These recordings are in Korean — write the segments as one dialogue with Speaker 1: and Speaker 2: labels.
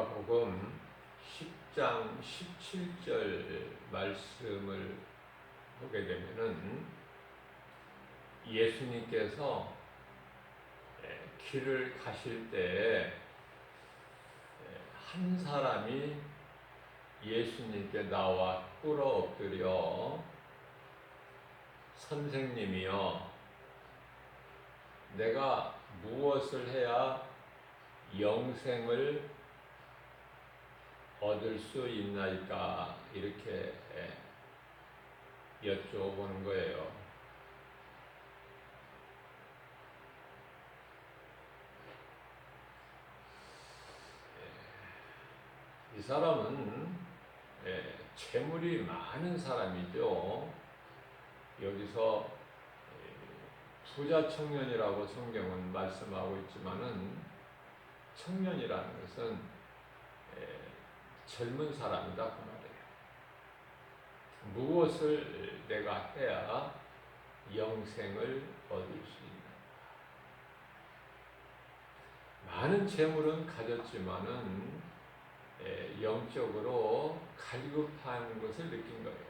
Speaker 1: 누가복음 10장 17절 말씀을 보게 되면은 예수님께서 길을 가실 때 한 사람이 예수님께 나와 꿇어 엎드려 선생님이여, 내가 무엇을 해야 영생을 얻을 수 있나이까? 이렇게 여쭤보는 거예요. 이 사람은 재물이 많은 사람이죠. 여기서 부자 청년이라고 성경은 말씀하고 있지만은 청년이라는 것은 젊은 사람이다 그 말이에요. 무엇을 내가 해야 영생을 얻을 수 있나? 많은 재물은 가졌지만은 영적으로 갈급한 것을 느낀 거예요.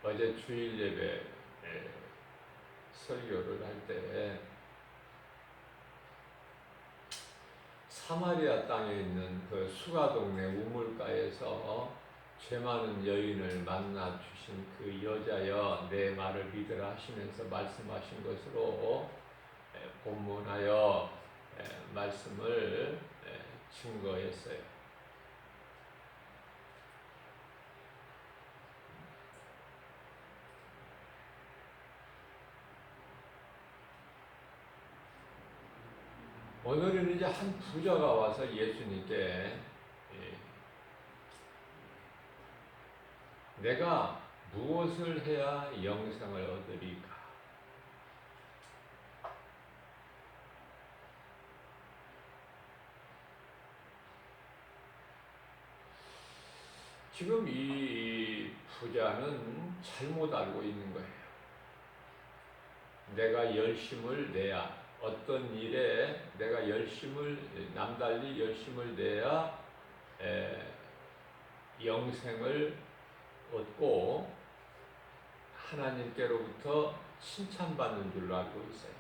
Speaker 1: 어제 주일 예배 설교를 할 때 사마리아 땅에 있는 그 수가 동네 우물가에서 죄 많은 여인을 만나 주신 그 여자여 내 말을 믿으라 하시면서 말씀하신 것으로 본문하여 말씀을 증거했어요. 오늘은 이제 한 부자가 와서 예수님께 내가 무엇을 해야 영생을 얻으리까? 지금 이 부자는 잘못 알고 있는 거예요. 내가 열심을 내야, 어떤 일에 내가 남달리 열심을 내야 영생을 얻고 하나님께로부터 칭찬받는 줄로 알고 있어요.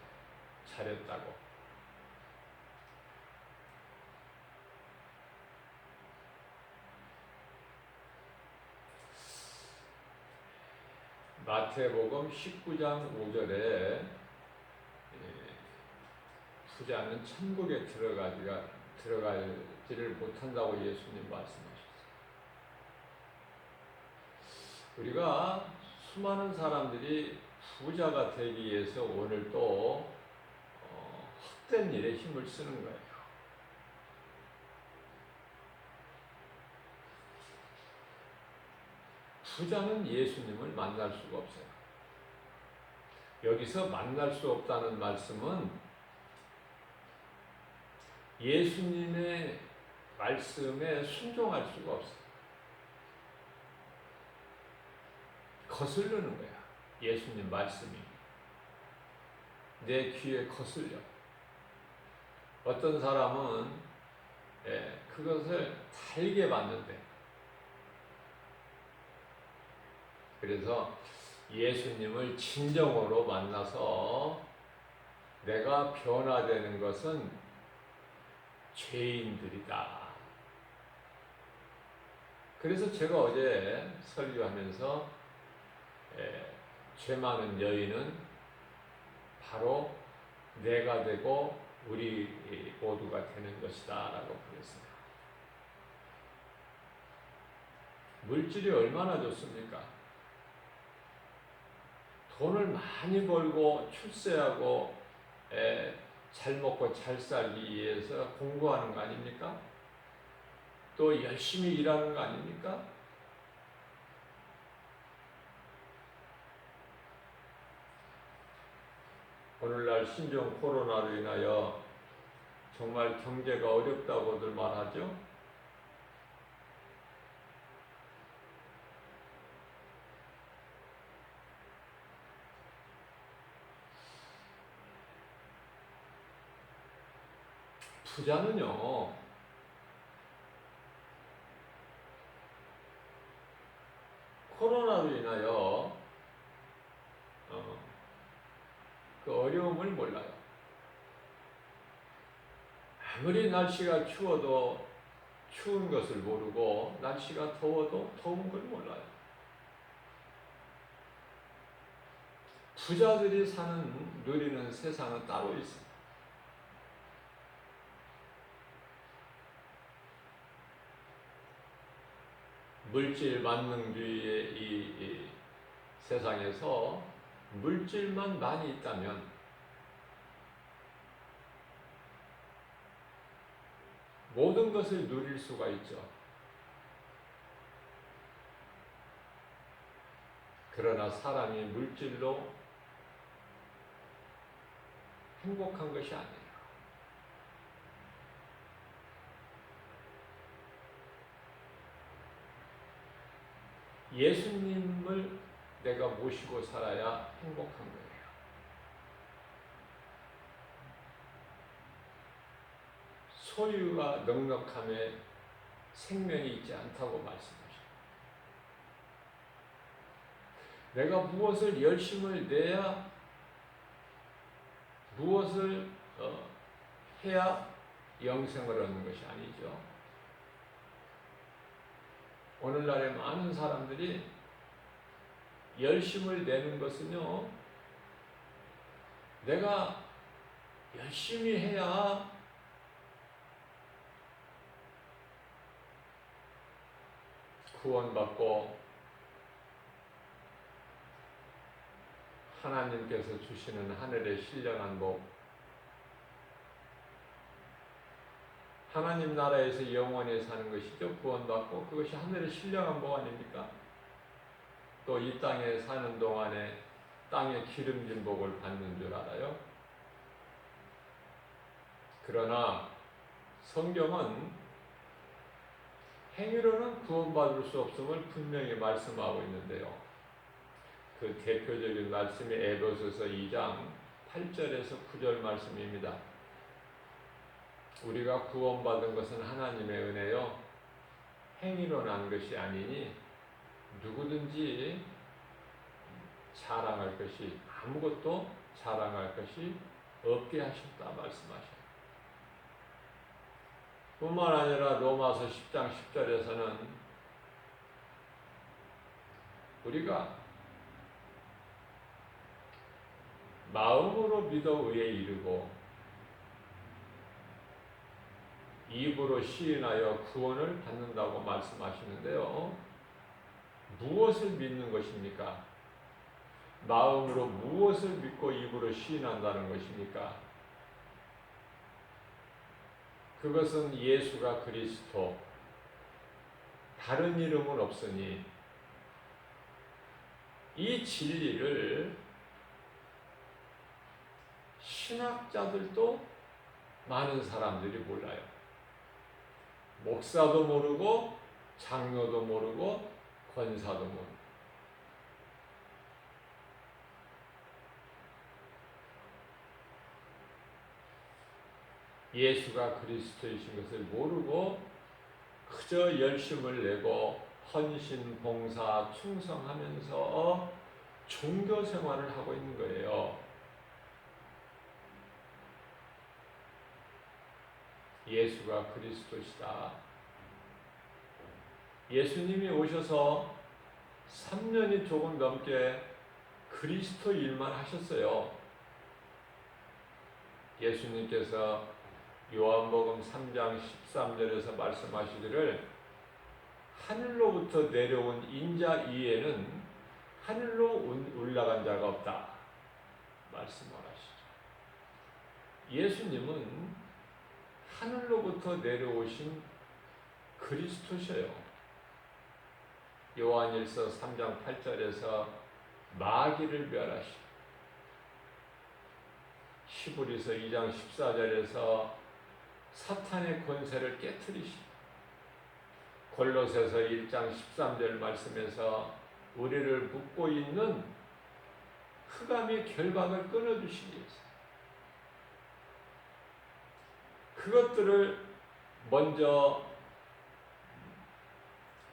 Speaker 1: 잘했다고. 마태복음 19장 5절에 부자는 천국에 들어가지를 못한다고 예수님 말씀하셨어요. 우리가 수많은 사람들이 부자가 되기 위해서 오늘 또 헛된 일에 힘을 쓰는 거예요. 부자는 예수님을 만날 수가 없어요. 여기서 만날 수 없다는 말씀은 예수님의 말씀에 순종할 수가 없어요. 거스르는 거야. 예수님 말씀이 내 귀에 거슬려. 어떤 사람은 그것을 달게 받는데, 그래서 예수님을 진정으로 만나서 내가 변화되는 것은 죄인들이다. 그래서 제가 어제 설교하면서 죄 많은 여인은 바로 내가 되고 우리 모두가 되는 것이다 라고 그랬습니다. 물질이 얼마나 좋습니까? 돈을 많이 벌고 출세하고 잘 먹고 잘 살기 위해서 공부하는 거 아닙니까? 또 열심히 일하는 거 아닙니까? 오늘날 신종 코로나로 인하여 정말 경제가 어렵다고들 말하죠. 부자는요, 코로나로 인하여 그 어려움을 몰라요. 아무리 날씨가 추워도 추운 것을 모르고 날씨가 더워도 더운 걸 몰라요. 부자들이 누리는 세상은 따로 있습니다. 물질 만능주의의 이 세상에서 물질만 많이 있다면 모든 것을 누릴 수가 있죠. 그러나 사람이 물질로 행복한 것이 아니에요. 예수님을 내가 모시고 살아야 행복한 거예요. 소유가 넉넉함에 생명이 있지 않다고 말씀하십니다. 내가 무엇을 열심을 내야, 무엇을 해야 영생을 얻는 것이 아니죠. 오늘날의 많은 사람들이 열심을 내는 것은요, 내가 열심히 해야 구원받고 하나님께서 주시는 하늘의 신령한 복, 하나님 나라에서 영원히 사는 것이죠. 구원받고 그것이 하늘의 신령한 복 아닙니까? 또 이 땅에 사는 동안에 땅에 기름진 복을 받는 줄 알아요. 그러나 성경은 행위로는 구원받을 수 없음을 분명히 말씀하고 있는데요. 그 대표적인 말씀이 에베소서 2장 8절에서 9절 말씀입니다. 우리가 구원받은 것은 하나님의 은혜요 행위로 난 것이 아니니 누구든지 자랑할 것이 아무것도 자랑할 것이 없게 하셨다 말씀하셔요. 뿐만 아니라 로마서 10장 10절에서는 우리가 마음으로 믿어 의에 이르고 입으로 시인하여 구원을 받는다고 말씀하시는데요. 무엇을 믿는 것입니까? 마음으로 무엇을 믿고 입으로 시인한다는 것입니까? 그것은 예수가 그리스도, 다른 이름은 없으니 이 진리를 신학자들도 많은 사람들이 몰라요. 목사도 모르고 장로도 모르고 권사도 모르고 예수가 그리스도이신 것을 모르고 그저 열심을 내고 헌신, 봉사, 충성하면서 종교 생활을 하고 있는 거예요. 예수가 그리스도시다. 예수님이 오셔서 3년이 조금 넘게 그리스도 일만 하셨어요. 예수님께서 요한복음 3장 13절에서 말씀하시기를 하늘로부터 내려온 인자 이에는 하늘로 올라간 자가 없다 말씀을 하시죠. 예수님은 하늘로부터 내려오신 그리스도셔요. 요한일서 3장 8절에서 마귀를 멸하시고 히브리서 2장 14절에서 사탄의 권세를 깨트리시고 골로새서 1장 13절 말씀에서 우리를 묶고 있는 흑암의 결박을 끊어주시기 위해서 그것들을 먼저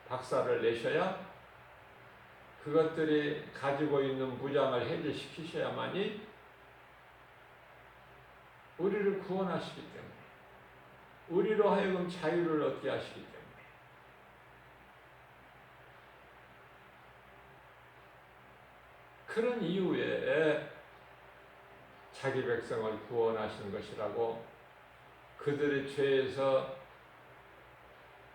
Speaker 1: 박살을 내셔야 그것들이 가지고 있는 무장을 해제시키셔야만이 우리를 구원하시기 때문에, 우리로 하여금 자유를 얻게 하시기 때문에. 그런 이유에 자기 백성을 구원하시는 것이라고, 그들의 죄에서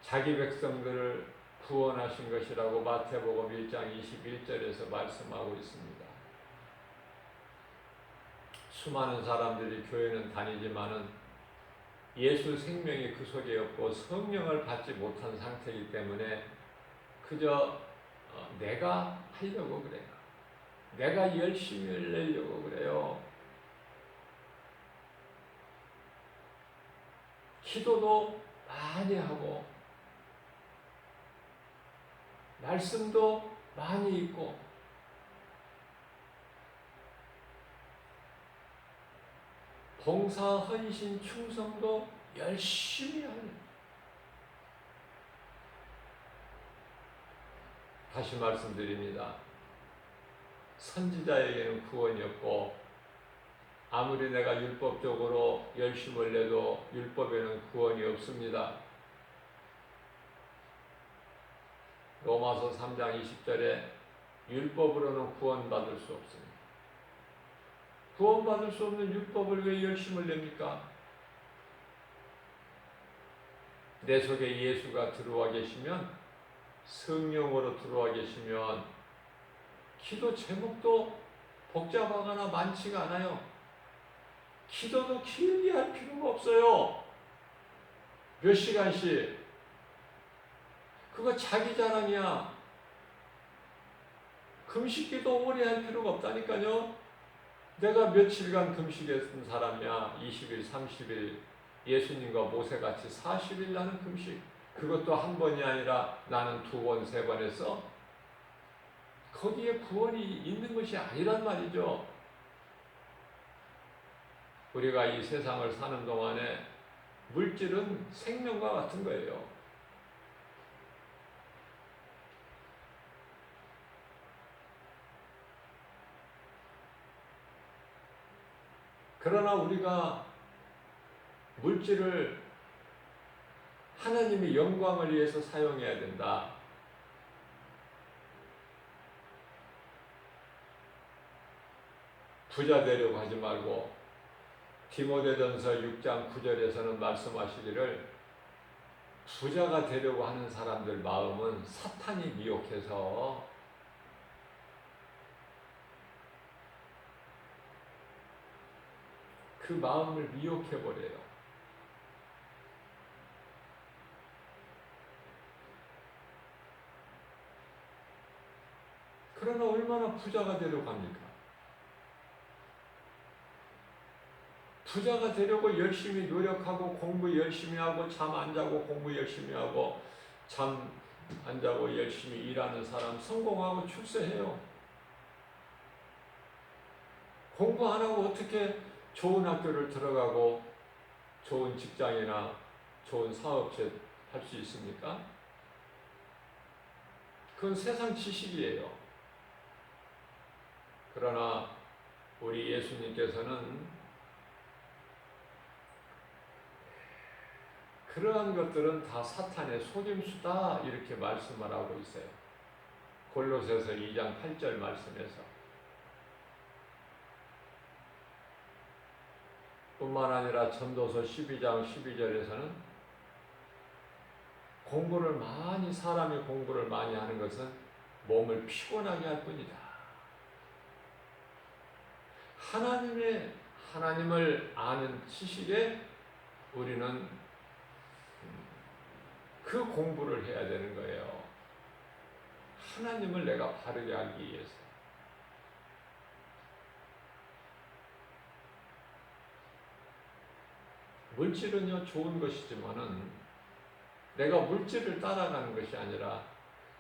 Speaker 1: 자기 백성들을 구원하신 것이라고 마태복음 1장 21절에서 말씀하고 있습니다. 수많은 사람들이 교회는 다니지만은 예수 생명이 그 속에 없고 성령을 받지 못한 상태이기 때문에 그저 내가 하려고 그래요. 내가 열심히 내려고 그래요. 기도도 많이 하고 말씀도 많이 읽고 봉사, 헌신, 충성도 열심히 하는. 다시 말씀드립니다. 선지자에게는 구원이 없고 아무리 내가 율법적으로 열심을 내도 율법에는 구원이 없습니다. 로마서 3장 20절에 율법으로는 구원받을 수 없습니다. 구원받을 수 없는 율법을 왜 열심을 냅니까? 내 속에 예수가 들어와 계시면, 성령으로 들어와 계시면 기도 제목도 복잡하거나 많지가 않아요. 기도도 길게 할 필요가 없어요. 몇 시간씩. 그거 자기 자랑이야. 금식기도 오래 할 필요가 없다니까요. 내가 며칠간 금식했던 사람이야. 20일, 30일 예수님과 모세같이 40일 나는 금식. 그것도 한 번이 아니라 나는 2번, 3번 했어. 거기에 구원이 있는 것이 아니란 말이죠. 우리가 이 세상을 사는 동안에 물질은 생명과 같은 거예요. 그러나 우리가 물질을 하나님의 영광을 위해서 사용해야 된다. 부자 되려고 하지 말고, 디모데전서 6장 9절에서는 말씀하시기를 부자가 되려고 하는 사람들 마음은 사탄이 미혹해서 그 마음을 미혹해버려요. 그러나 얼마나 부자가 되려고 합니까? 부자가 되려고 열심히 노력하고 공부 열심히 하고 잠 안 자고 공부 열심히 하고 잠 안 자고 열심히 일하는 사람 성공하고 출세해요. 공부 안 하고 어떻게 좋은 학교를 들어가고 좋은 직장이나 좋은 사업체 할 수 있습니까? 그건 세상 지식이에요. 그러나 우리 예수님께서는 그러한 것들은 다 사탄의 속임수다 이렇게 말씀을 하고 있어요. 골로새서 2장 8절 말씀에서. 뿐만 아니라 전도서 12장 12절에서는 사람이 공부를 많이 하는 것은 몸을 피곤하게 할 뿐이다. 하나님을 아는 지식에 우리는 그 공부를 해야 되는 거예요. 하나님을 내가 바르게 알기 위해서. 물질은요, 좋은 것이지만은 내가 물질을 따라가는 것이 아니라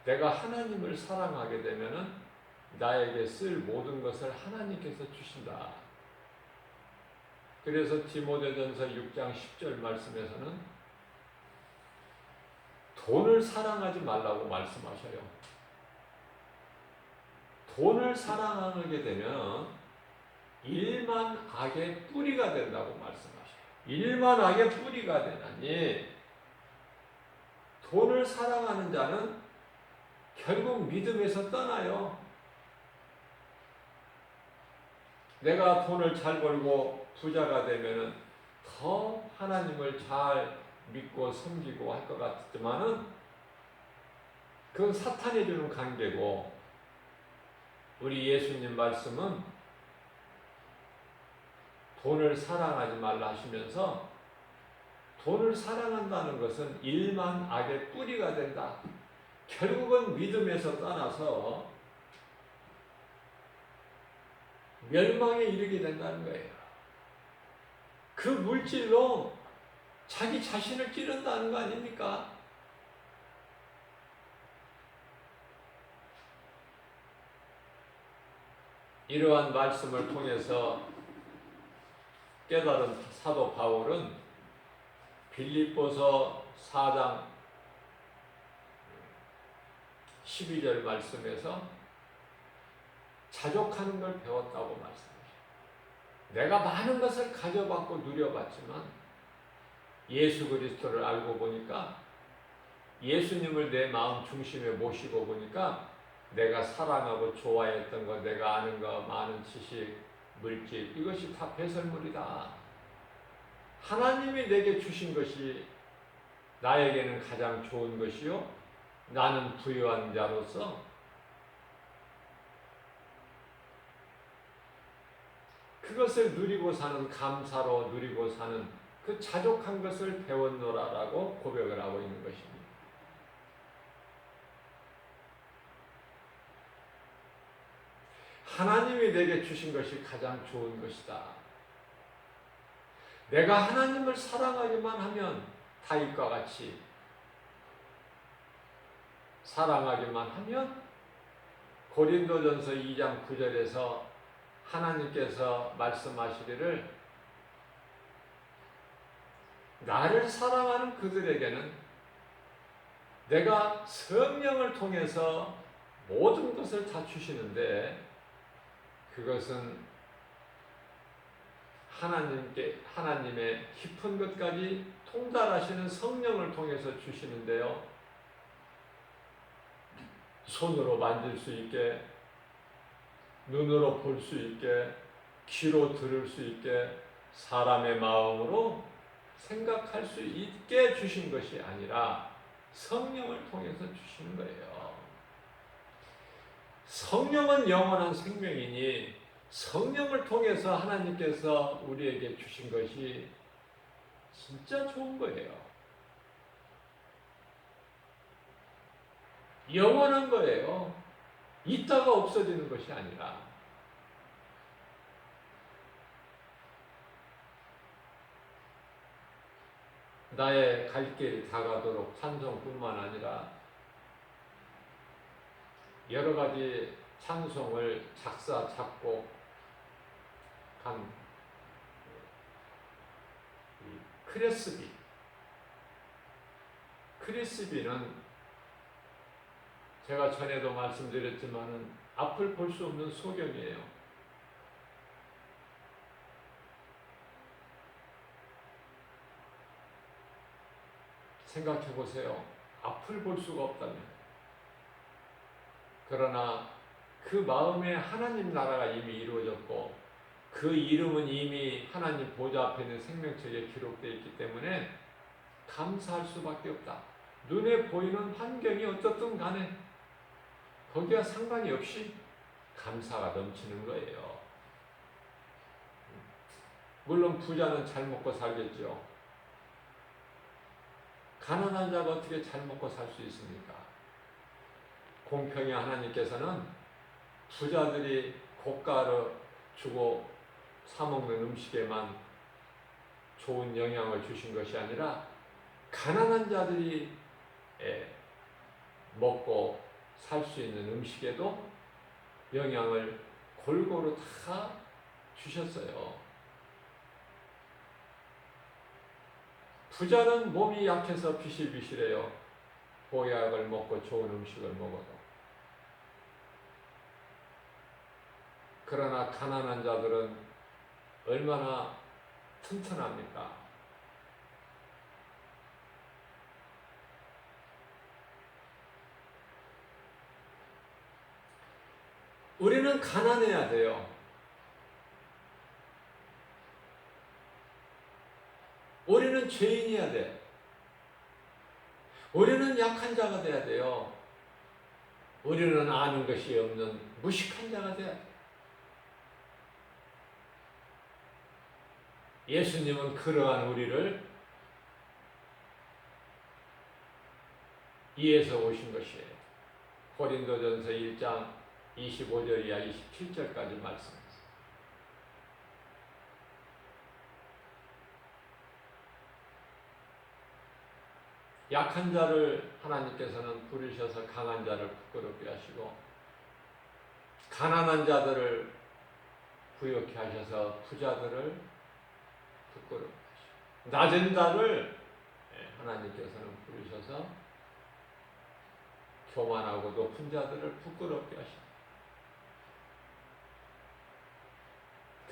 Speaker 1: 내가 하나님을 사랑하게 되면은 나에게 쓸 모든 것을 하나님께서 주신다. 그래서 디모데전서 6장 10절 말씀에서는 돈을 사랑하지 말라고 말씀하셔요. 돈을 사랑하게 되면 일만 악의 뿌리가 된다고 말씀하셔요. 일만 악의 뿌리가 되나니 돈을 사랑하는 자는 결국 믿음에서 떠나요. 내가 돈을 잘 벌고 부자가 되면은 더 하나님을 잘 믿고 섬기고 할 것 같지만은 그건 사탄이 주는 관계고, 우리 예수님 말씀은 돈을 사랑하지 말라 하시면서 돈을 사랑한다는 것은 일만 악의 뿌리가 된다. 결국은 믿음에서 떠나서 멸망에 이르게 된다는 거예요. 그 물질로 자기 자신을 찌른다는 거 아닙니까? 이러한 말씀을 통해서 깨달은 사도 바울은 빌립보서 4장 12절 말씀에서 자족하는 걸 배웠다고 말씀하셔요. 내가 많은 것을 가져받고 누려봤지만 예수 그리스도를 알고 보니까, 예수님을 내 마음 중심에 모시고 보니까 내가 사랑하고 좋아했던 것, 내가 아는 것, 많은 지식, 물질, 이것이 다 배설물이다. 하나님이 내게 주신 것이 나에게는 가장 좋은 것이요, 나는 부유한 자로서 그것을 누리고 사는, 감사로 누리고 사는 그 자족한 것을 배웠노라라고 고백을 하고 있는 것입니다. 하나님이 내게 주신 것이 가장 좋은 것이다. 내가 하나님을 사랑하기만 하면 다윗과 같이 사랑하기만 하면 고린도전서 2장 9절에서 하나님께서 말씀하시기를 나를 사랑하는 그들에게는 내가 성령을 통해서 모든 것을 다 주시는데, 그것은 하나님의 깊은 것까지 통달하시는 성령을 통해서 주시는데요. 손으로 만질 수 있게, 눈으로 볼 수 있게, 귀로 들을 수 있게, 사람의 마음으로 생각할 수 있게 주신 것이 아니라 성령을 통해서 주시는 거예요. 성령은 영원한 생명이니 성령을 통해서 하나님께서 우리에게 주신 것이 진짜 좋은 거예요. 영원한 거예요. 있다가 없어지는 것이 아니라. 나의 갈 길이 다가도록 찬송뿐만 아니라 여러 가지 찬송을 작사, 작곡한 크레스비는 제가 전에도 말씀드렸지만은 앞을 볼 수 없는 소경이에요. 생각해 보세요. 앞을 볼 수가 없다면. 그러나 그 마음에 하나님 나라가 이미 이루어졌고 그 이름은 이미 하나님 보좌 앞에 있는 생명책에 기록되어 있기 때문에 감사할 수밖에 없다. 눈에 보이는 환경이 어떻든 간에 거기와 상관이 없이 감사가 넘치는 거예요. 물론 부자는 잘 먹고 살겠죠. 가난한 자가 어떻게 잘 먹고 살 수 있습니까? 공평히 하나님께서는 부자들이 고가를 주고 사먹는 음식에만 좋은 영향을 주신 것이 아니라 가난한 자들이 먹고 살 수 있는 음식에도 영향을 골고루 다 주셨어요. 부자는 몸이 약해서 비실비실해요. 보약을 먹고 좋은 음식을 먹어도. 그러나 가난한 자들은 얼마나 튼튼합니까? 우리는 가난해야 돼요. 우리는 죄인이어야 돼. 우리는 약한 자가 돼야 돼요. 우리는 아는 것이 없는 무식한 자가 돼야 돼. 예수님은 그러한 우리를 위해서 오신 것이에요. 고린도전서 1장 25절 이하 27절까지 말씀하세요. 약한 자를 하나님께서는 부르셔서 강한 자를 부끄럽게 하시고, 가난한 자들을 부욕케 하셔서 부자들을 부끄럽게 하시고, 낮은 자를 하나님께서는 부르셔서 교만하고 높은 자들을 부끄럽게 하십니다.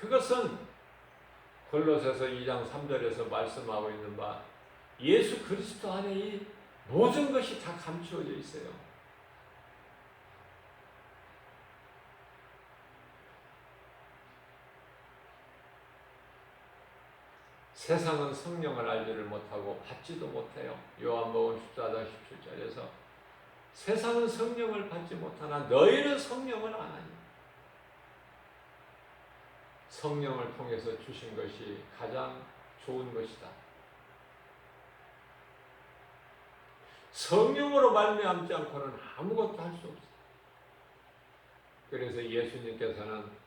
Speaker 1: 그것은 골로새서 2장 3절에서 말씀하고 있는 바 예수 그리스도 안에 이 모든 것이 다 감추어져 있어요. 세상은 성령을 알지를 못하고 받지도 못해요. 요한복음 14장 17절에서 세상은 성령을 받지 못하나 너희는 성령을 아나니. 성령을 통해서 주신 것이 가장 좋은 것이다. 성령으로 말미암지 않고는 아무것도 할 수 없어요. 그래서 예수님께서는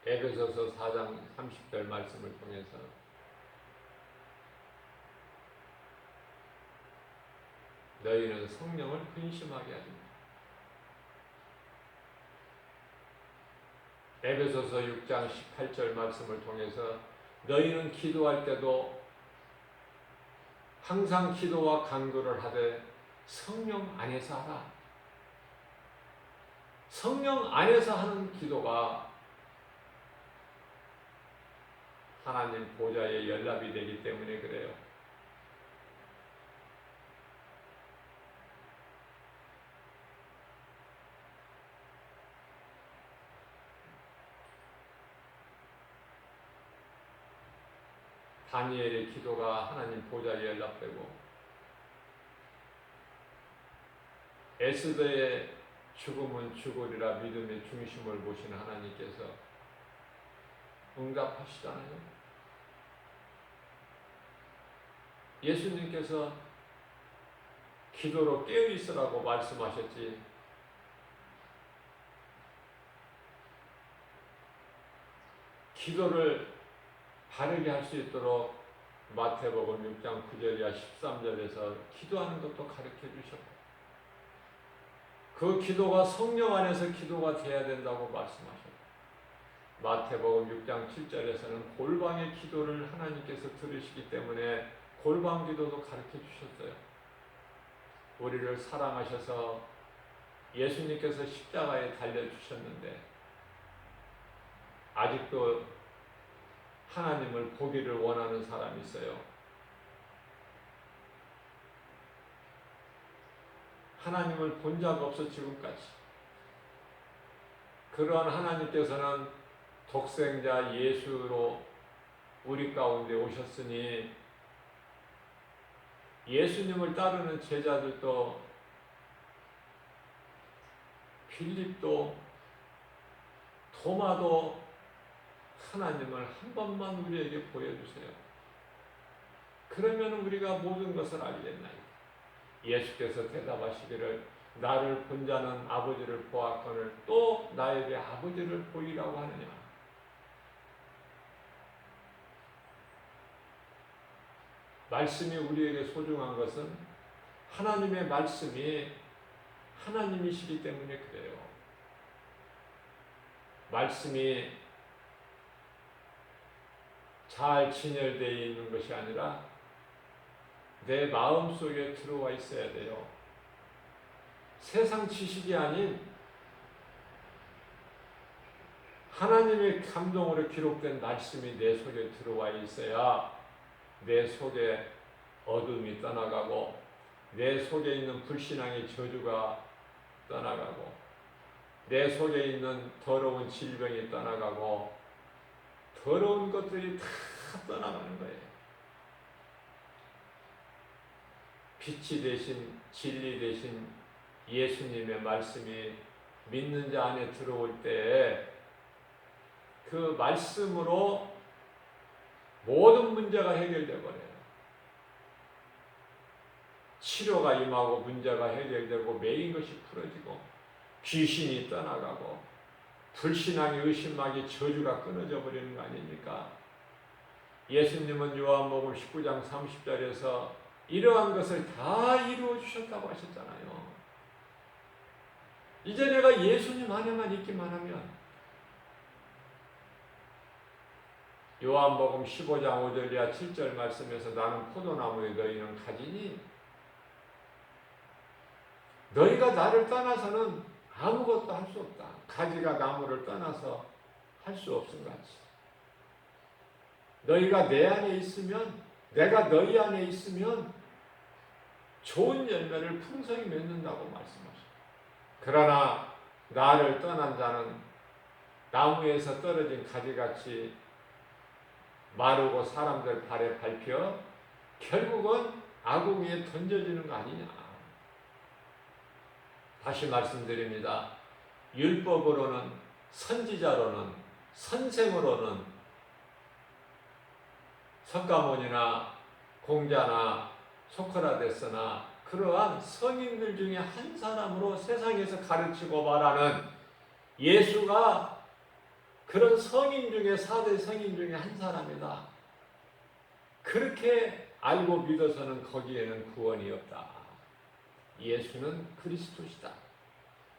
Speaker 1: 에베소서 4장 30절 말씀을 통해서 너희는 성령을 근심하게 하지 마. 에베소서 6장 18절 말씀을 통해서 너희는 기도할 때도 항상 기도와 간구를 하되 성령 안에서 하라. 성령 안에서 하는 기도가 하나님 보좌에 연락이 되기 때문에 그래요. 다니엘의 기도가 하나님 보좌에 연락되고, 에스더의 죽음은 죽으리라 믿음의 중심을 보시는 하나님께서 응답하시잖아요. 예수님께서 기도로 깨어있으라고 말씀하셨지, 기도를 바르게 할 수 있도록 마태복음 6장 9절이야 13절에서 기도하는 것도 가르쳐 주셨고, 그 기도가 성령 안에서 기도가 돼야 된다고 말씀하셨고, 마태복음 6장 7절에서는 골방의 기도를 하나님께서 들으시기 때문에 골방 기도도 가르쳐 주셨어요. 우리를 사랑하셔서 예수님께서 십자가에 달려주셨는데 아직도 하나님을 보기를 원하는 사람이 있어요. 하나님을 본 적 없어 지금까지. 그러한 하나님께서는 독생자 예수로 우리 가운데 오셨으니 예수님을 따르는 제자들도 빌립도 도마도 하나님을 한 번만 우리에게 보여주세요. 그러면 우리가 모든 것을 알겠나이다. 예수께서 대답하시기를 나를 본 자는 아버지를 보았거늘 또 나에게 아버지를 보이라고 하느냐. 말씀이 우리에게 소중한 것은 하나님의 말씀이 하나님이시기 때문에 그래요. 말씀이 잘 진열되어 있는 것이 아니라 내 마음속에 들어와 있어야 돼요. 세상 지식이 아닌 하나님의 감동으로 기록된 말씀이 내 속에 들어와 있어야 내 속에 어둠이 떠나가고 내 속에 있는 불신앙의 저주가 떠나가고 내 속에 있는 더러운 질병이 떠나가고 더러운 것들이 다 떠나가는 거예요. 빛이 되신 진리 되신 예수님의 말씀이 믿는 자 안에 들어올 때 그 말씀으로 모든 문제가 해결되어 버려요. 치료가 임하고 문제가 해결되고 매인 것이 풀어지고 귀신이 떠나가고 불신앙이 의심하기 저주가 끊어져 버리는 거 아닙니까? 예수님은 요한복음 19장 30절에서 이러한 것을 다 이루어 주셨다고 하셨잖아요. 이제 내가 예수님 안에만 있기만 하면 요한복음 15장 5절 이하 7절 말씀에서 나는 포도나무에 너희는 가지니 너희가 나를 떠나서는 아무것도 할 수 없다. 가지가 나무를 떠나서 할 수 없음 같이. 너희가 내 안에 있으면 내가 너희 안에 있으면 좋은 열매를 풍성히 맺는다고 말씀하셨다. 그러나 나를 떠난 자는 나무에서 떨어진 가지같이 마르고 사람들 발에 밟혀 결국은 아궁이에 던져지는 거 아니냐. 다시 말씀드립니다. 율법으로는 선지자로는 선생으로는 석가모니나 공자나 소크라테스나 그러한 성인들 중에 한 사람으로 세상에서 가르치고 말하는 예수가 그런 성인 중에 4대 성인 중에 한 사람이다. 그렇게 알고 믿어서는 거기에는 구원이 없다. 예수는 그리스도시다.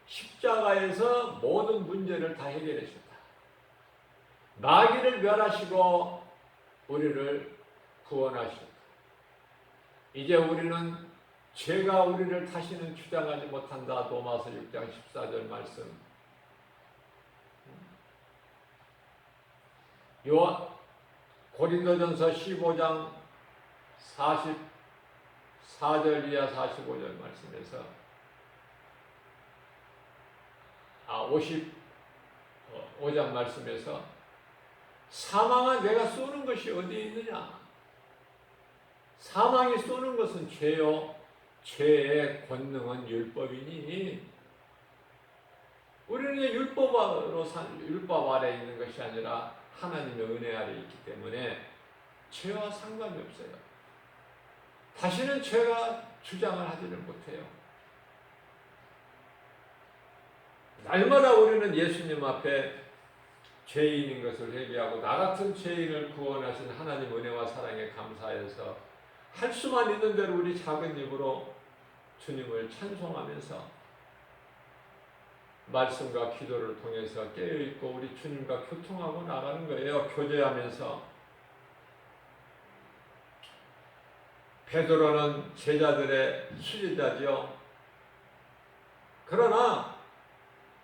Speaker 1: 십자가에서 모든 문제를 다 해결해 줬다. 마귀를 멸하시고 우리를 구원하셨다. 이제 우리는 죄가 우리를 다시는 주장하지 못한다. 로마서 6장 14절 말씀. 고린도전서 15장 44절 이하 45절 말씀에서 55장 말씀에서 사망은 내가 쏘는 것이 어디에 있느냐? 사망이 쏘는 것은 죄요. 죄의 권능은 율법이니 우리는 율법 아래 있는 것이 아니라 하나님의 은혜 아래 있기 때문에 죄와 상관이 없어요. 다시는 죄가 주장을 하지를 못해요. 날마다 우리는 예수님 앞에 죄인인 것을 회개하고 나 같은 죄인을 구원하신 하나님 은혜와 사랑에 감사해서 할 수만 있는 대로 우리 작은 입으로 주님을 찬송하면서 말씀과 기도를 통해서 깨어있고 우리 주님과 교통하고 나가는 거예요. 교제하면서. 베드로는 제자들의 수제자죠. 그러나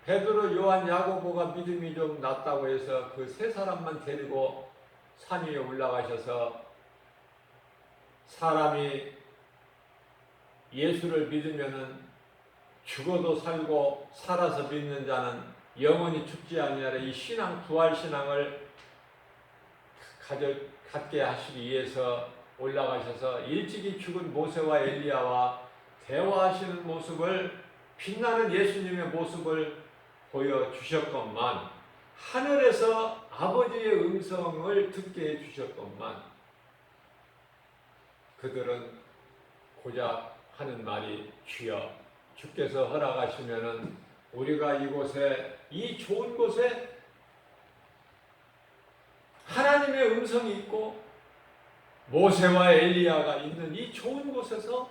Speaker 1: 베드로, 요한, 야고보가 믿음이 좀 낮다고 해서 그 세 사람만 데리고 산 위에 올라가셔서 사람이 예수를 믿으면은 죽어도 살고 살아서 믿는 자는 영원히 죽지 아니하라. 이 신앙, 부활 신앙을 갖게 하시기 위해서 올라가셔서 일찍이 죽은 모세와 엘리야와 대화하시는 모습을, 빛나는 예수님의 모습을 보여주셨건만, 하늘에서 아버지의 음성을 듣게 해주셨건만, 그들은 고작 하는 말이 주여 주께서 허락하시면은 우리가 이곳에, 이 좋은 곳에 하나님의 음성이 있고 모세와 엘리야가 있는 이 좋은 곳에서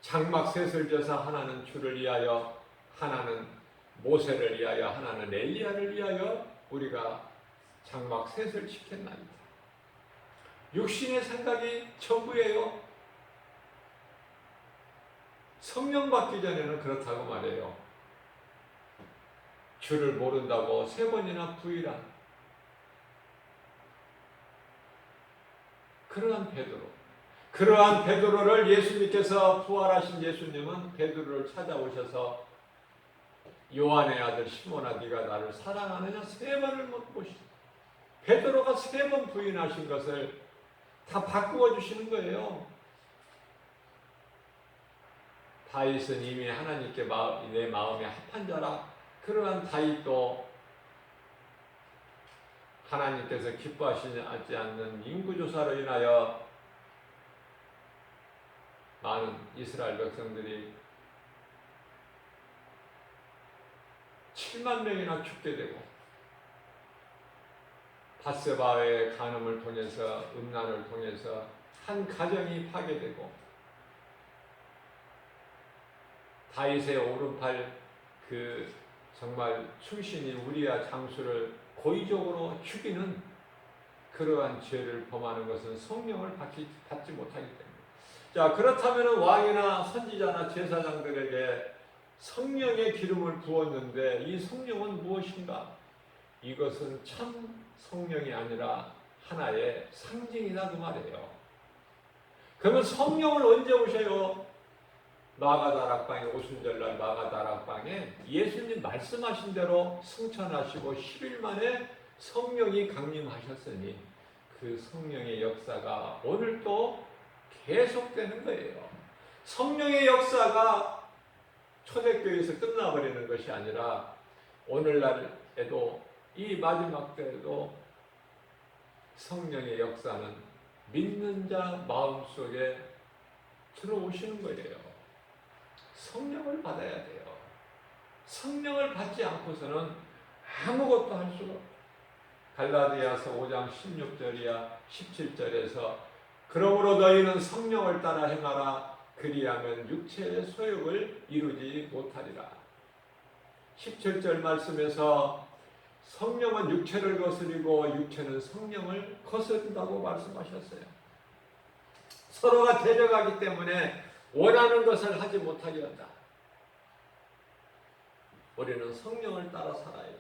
Speaker 1: 장막셋을 져서 하나는 주를 위하여, 하나는 모세를 위하여, 하나는 엘리야를 위하여 우리가 장막셋을 지켰나이다. 육신의 생각이 전부예요. 성령 받기 전에는 그렇다고 말해요. 주를 모른다고 3번이나 부인한 그러한 베드로를 예수님께서, 부활하신 예수님은 베드로를 찾아오셔서 요한의 아들 시몬아, 네가 나를 사랑하느냐 3번을 묻으시고, 베드로가 3번 부인하신 것을 다 바꾸어 주시는 거예요. 다윗은 이미 하나님께 내 마음에 합한 자라. 그러한 다윗도 하나님께서 기뻐하시지 않는 인구조사로 인하여 많은 이스라엘 백성들이 7만 명이나 죽게 되고, 밧세바의 간음을 통해서, 음란을 통해서 한 가정이 파괴되고, 다윗의 오른팔 정말 충신이 우리야 장수를 고의적으로 죽이는 그러한 죄를 범하는 것은 성령을 받지 못하기 때문에. 자, 그렇다면 왕이나 선지자나 제사장들에게 성령의 기름을 부었는데 이 성령은 무엇인가? 이것은 참 성령이 아니라 하나의 상징이다 그 말이에요. 그러면 성령을 언제 오셔요? 마가다락방에, 오순절날 마가다락방에 예수님 말씀하신 대로 승천하시고 10일 만에 성령이 강림하셨으니 그 성령의 역사가 오늘도 계속되는 거예요. 성령의 역사가 초대교회에서 끝나버리는 것이 아니라 오늘날에도, 이 마지막 때에도 성령의 역사는 믿는 자 마음속에 들어오시는 거예요. 성령을 받아야 돼요. 성령을 받지 않고서는 아무것도 할 수가 없어요. 갈라디아서 5장 16절이야 17절에서 그러므로 너희는 성령을 따라 행하라. 그리하면 육체의 소욕을 이루지 못하리라. 17절 말씀에서 성령은 육체를 거스리고 육체는 성령을 거스른다고 말씀하셨어요. 서로가 대적하기 때문에 원하는 것을 하지 못하게 한다. 우리는 성령을 따라 살아야 돼.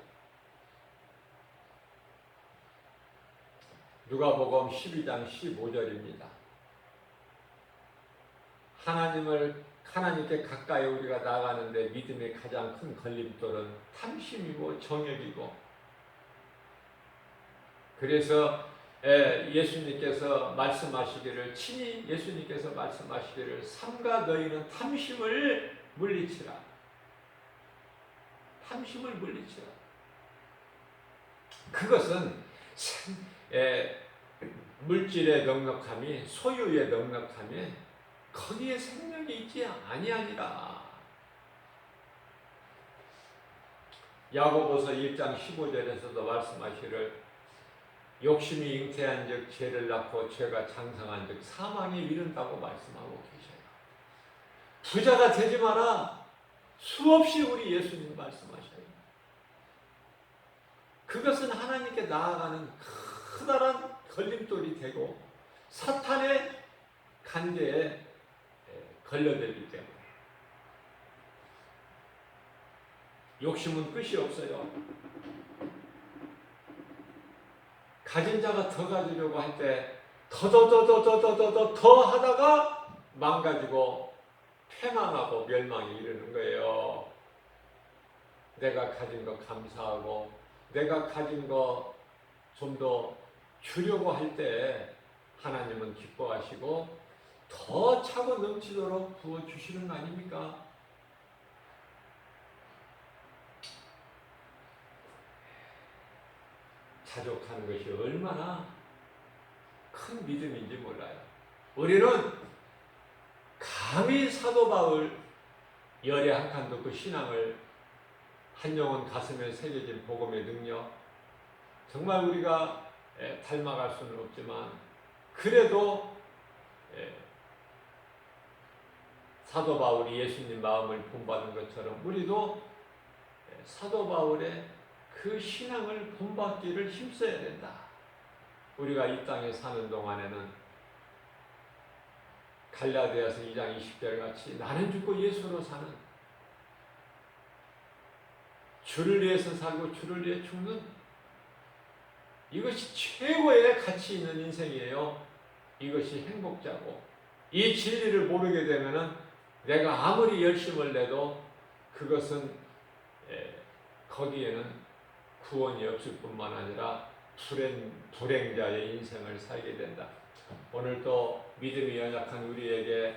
Speaker 1: 누가복음 12장 15절입니다. 하나님께 가까이 우리가 나가는데 믿음의 가장 큰 걸림돌은 탐심이고 정욕이고, 그래서 예수님께서 말씀하시기를, 친히 예수님께서 말씀하시기를 삼가 너희는 탐심을 물리치라. 탐심을 물리치라. 그것은 물질의 넉넉함이, 소유의 넉넉함이 거기에 생명이 있지 아니하니라. 야고보서 1장 15절에서도 말씀하시기를 욕심이 잉태한 즉 죄를 낳고 죄가 장성한 즉 사망에 이른다고 말씀하고 계셔요. 부자가 되지 마라. 수없이 우리 예수님 말씀하셔요. 그것은 하나님께 나아가는 커다란 걸림돌이 되고 사탄의 간계에 걸려들기 때문에. 욕심은 끝이 없어요. 가진 자가 더 가지려고 할 때 더 하다가 망가지고 패망하고 멸망에 이르는 거예요. 내가 가진 거 감사하고 내가 가진 거 좀 더 주려고 할 때 하나님은 기뻐하시고 더 차고 넘치도록 부어주시는 거 아닙니까? 자족하는 것이 얼마나 큰 믿음인지 몰라요. 우리는 감히 사도 바울 열의 한 칸도 그 신앙을, 한 영혼 가슴에 새겨진 복음의 능력, 정말 우리가 닮아갈 수는 없지만 그래도 사도 바울이 예수님 마음을 본받은 것처럼 우리도 사도 바울의 그 신앙을 본받기를 힘써야 된다. 우리가 이 땅에 사는 동안에는 갈라디아서 2장 20절 같이 나는 죽고 예수로 사는, 주를 위해서 살고 주를 위해 죽는, 이것이 최고의 가치 있는 인생이에요. 이것이 행복자고, 이 진리를 모르게 되면은 내가 아무리 열심을 내도 그것은 거기에는 구원이 없을 뿐만 아니라 불행자의 인생을 살게 된다. 오늘 또 믿음이 연약한 우리에게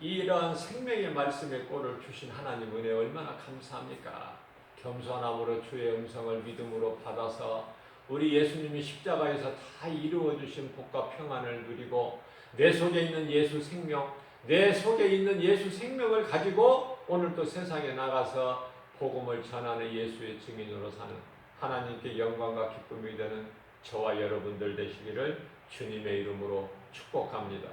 Speaker 1: 이러한 생명의 말씀의 꼴을 주신 하나님 은혜 얼마나 감사합니까? 겸손함으로 주의 음성을 믿음으로 받아서 우리 예수님이 십자가에서 다 이루어 주신 복과 평안을 누리고 내 속에 있는 예수 생명, 내 속에 있는 예수 생명을 가지고 오늘 또 세상에 나가서 복음을 전하는 예수의 증인으로 사는 하나님께 영광과 기쁨이 되는 저와 여러분들 되시기를 주님의 이름으로 축복합니다.